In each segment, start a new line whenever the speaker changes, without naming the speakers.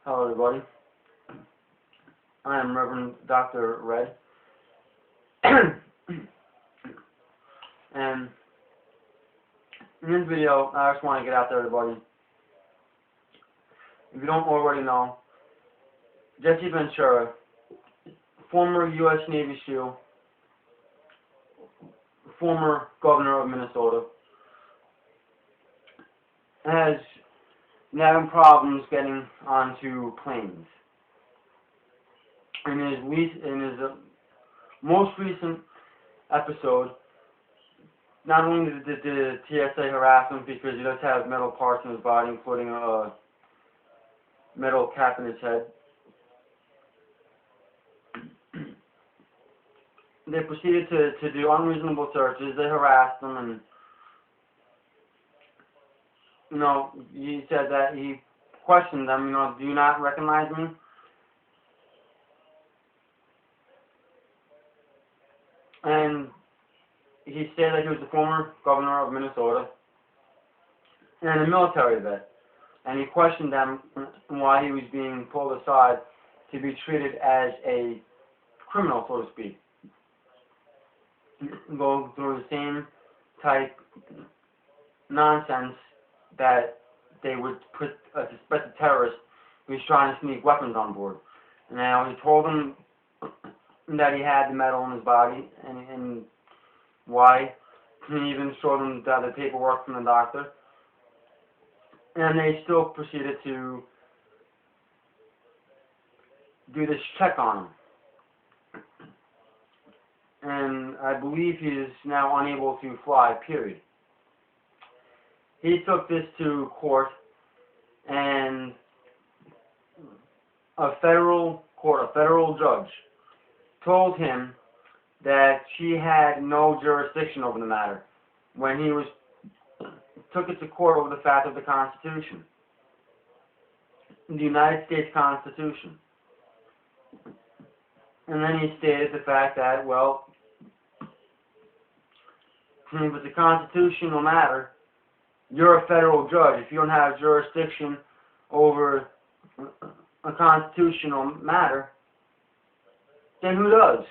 Hello everybody, I am Reverend Dr. Red, and in this video I just want to get out there everybody. If you don't already know, Jesse Ventura, former U.S. Navy SEAL, former governor of Minnesota, has been having problems getting onto planes. In his most recent episode, not only did the TSA harass him because he does have metal parts in his body, including a metal cap in his head, they proceeded to do unreasonable searches. They harassed him, and he said that he questioned them, do you not recognize me? And he said that he was the former governor of Minnesota and a military vet. And he questioned them why he was being pulled aside to be treated as a criminal, so to speak. Go through the same type nonsense that they would put a suspected terrorist who's trying to sneak weapons on board. Now, he told them that he had the metal in his body, and why. He even showed them the paperwork from the doctor. And they still proceeded to do this check on him. And I believe he is now unable to fly, period. He took this to court, and a federal judge told him that she had no jurisdiction over the matter when he took it to court over the fact of the Constitution, the United States Constitution. And then he stated the fact that, well, if it's a constitutional matter, you're a federal judge. If you don't have jurisdiction over a constitutional matter, then who does?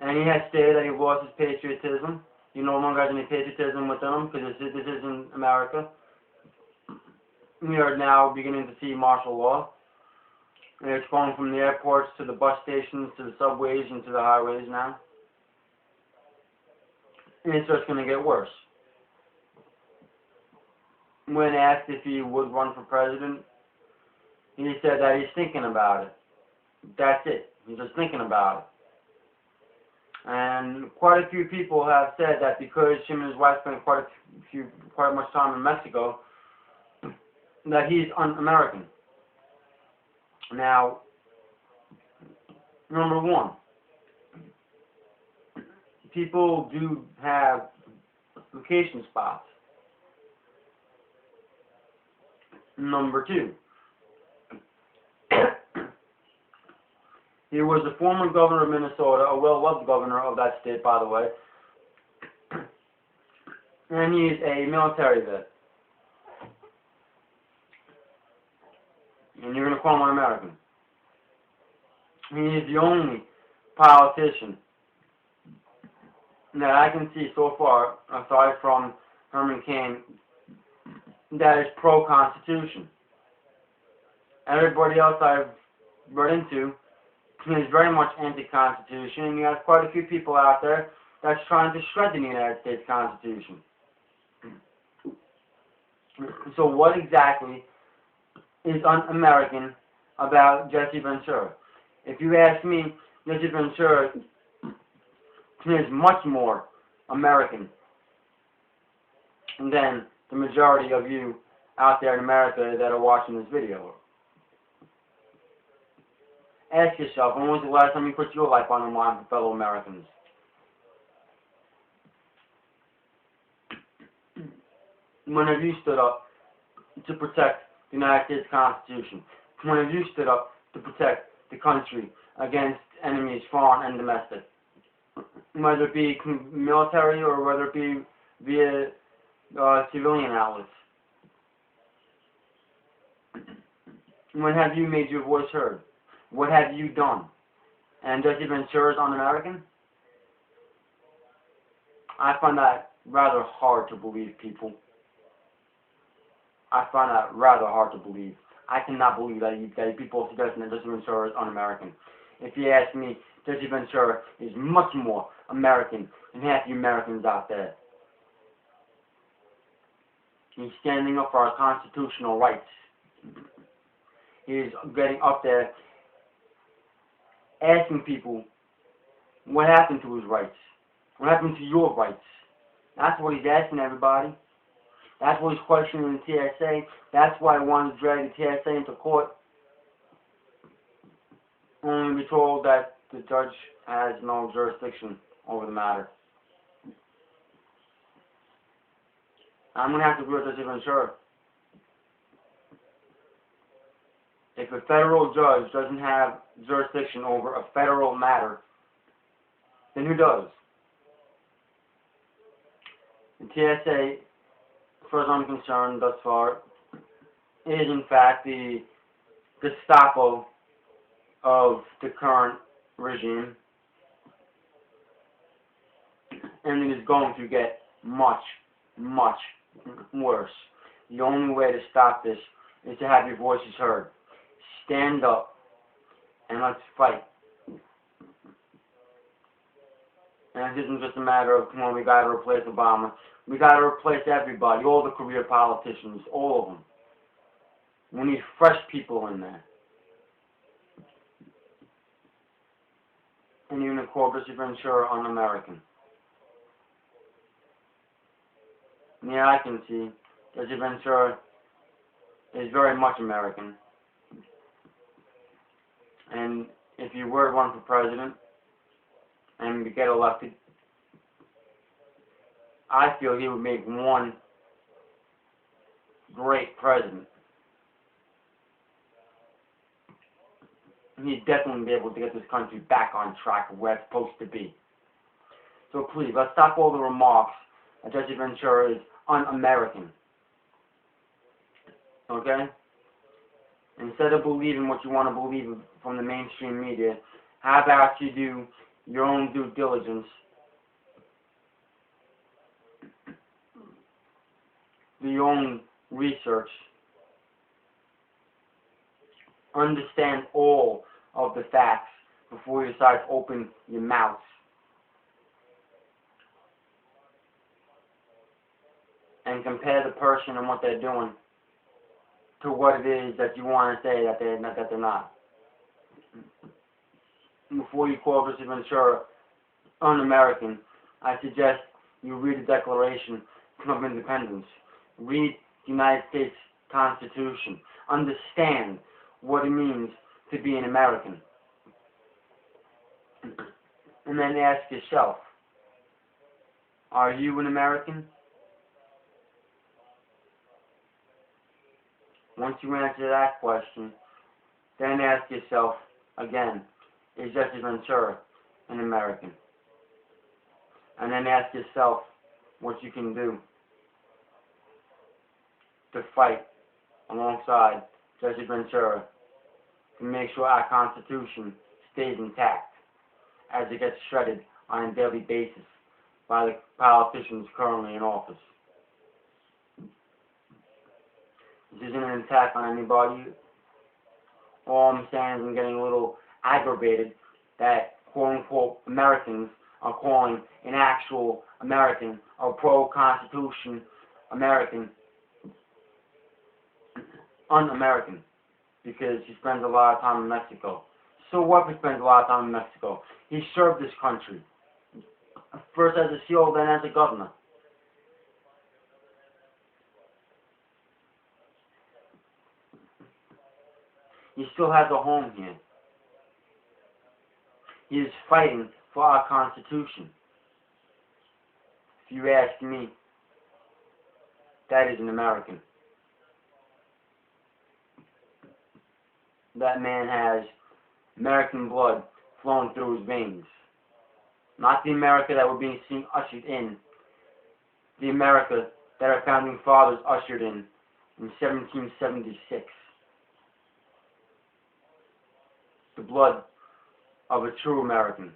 And he has stated that he lost his patriotism. He no longer has any patriotism within him because this isn't America. We are now beginning to see martial law. And it's going from the airports to the bus stations to the subways and to the highways now. And it's just going to get worse. When asked if he would run for president, he said that he's thinking about it. That's it. He's just thinking about it. And quite a few people have said that because him and his wife spent quite much time in Mexico, that he's un-American. Now, number one, people do have vacation spots. Number two, he was a former governor of Minnesota, a well-loved governor of that state, by the way, and he's a military vet. And you're going to call him an American. He is the only politician that I can see so far, aside from Herman Cain, that is pro-Constitution. Everybody else I've run into is very much anti-Constitution, and you have quite a few people out there that's trying to shred the United States Constitution. So what exactly is un-American about Jesse Ventura? If you ask me, Jesse Ventura is much more American than the majority of you out there in America that are watching this video. Ask yourself, when was the last time you put your life on the line for fellow Americans? When have you stood up to protect the United States Constitution? When have you stood up to protect the country against enemies, foreign and domestic? Whether it be military or whether it be via civilian outlets. When have you made your voice heard? What have you done? And Jesse Ventura is un-American? I find that rather hard to believe, people. I find that rather hard to believe. I cannot believe that people are suggesting that Jesse Ventura is un-American. If you ask me, Jesse Ventura is much more American than half the Americans out there. He's standing up for our constitutional rights. He's getting up there asking people what happened to his rights. What happened to your rights? That's what he's asking everybody. That's what he's questioning the TSA. That's why he wanted to drag the TSA into court. Only to be told that the judge has no jurisdiction over the matter. I'm going to have to agree with this even sure. If a federal judge doesn't have jurisdiction over a federal matter, then who does? The TSA, as far as I'm concerned thus far, is in fact the Gestapo of the current regime, and it is going to get much, much worse. The only way to stop this is to have your voices heard. Stand up and let's fight. And it isn't just a matter of, come on, we got to replace Obama. We got to replace everybody, all the career politicians, all of them. We need fresh people in there. And even call Jesse Ventura un-American. Yeah, I can see Jesse Ventura is very much American. And if you were to run for president and to get elected, I feel he would make one great president. He'd definitely be able to get this country back on track of where it's supposed to be. So please, let's stop all the remarks that Jesse Ventura is un-American. Okay? Instead of believing what you want to believe from the mainstream media, how about you do your own due diligence? Do your own research. Understand all of the facts before you decide to open your mouth. And compare the person and what they're doing to what it is that you want to say that they're not. Before you call Jesse Ventura un-American, I suggest you read the Declaration of Independence. Read the United States Constitution. Understand what it means to be an American. And then ask yourself, are you an American? Once you answer that question, then ask yourself again, is Jesse Ventura an American? And then ask yourself what you can do to fight alongside Jesse Ventura to make sure our Constitution stays intact as it gets shredded on a daily basis by the politicians currently in office. This isn't an attack on anybody. All I'm saying is I'm getting a little aggravated that quote-unquote Americans are calling an actual American or pro-Constitution American un-American because he spends a lot of time in Mexico. So what if he spends a lot of time in Mexico? He served this country. First as a SEAL, then as a governor. He still has a home here. He is fighting for our Constitution. If you ask me, that is an American. That man has American blood flowing through his veins. Not the America that we're being seen ushered in. The America that our founding fathers ushered in 1776. the blood of a true American,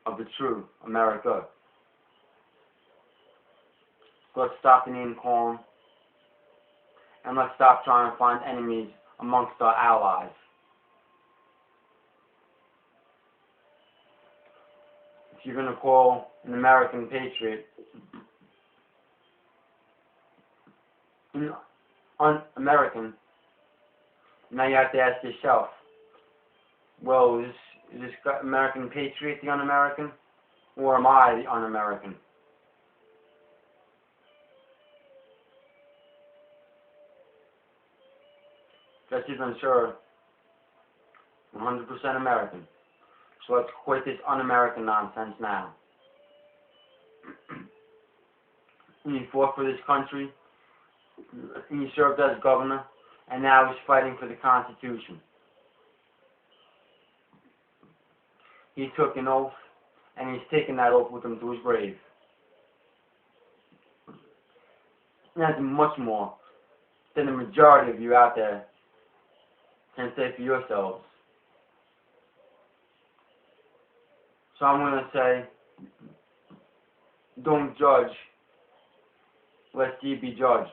of the true America. Let's stop the name calling, and let's stop trying to find enemies amongst our allies. If you're going to call an American patriot an un-American, now you have to ask yourself, well, is this American patriot the un-American, or am I the un-American? Jesse Ventura, 100% American. So let's quit this un-American nonsense now. He fought for this country, he served as governor, and now he's fighting for the Constitution. He took an oath, and he's taken that oath with him to his grave. And that's much more than the majority of you out there can say for yourselves. So I'm going to say, don't judge, lest ye be judged.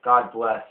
God bless.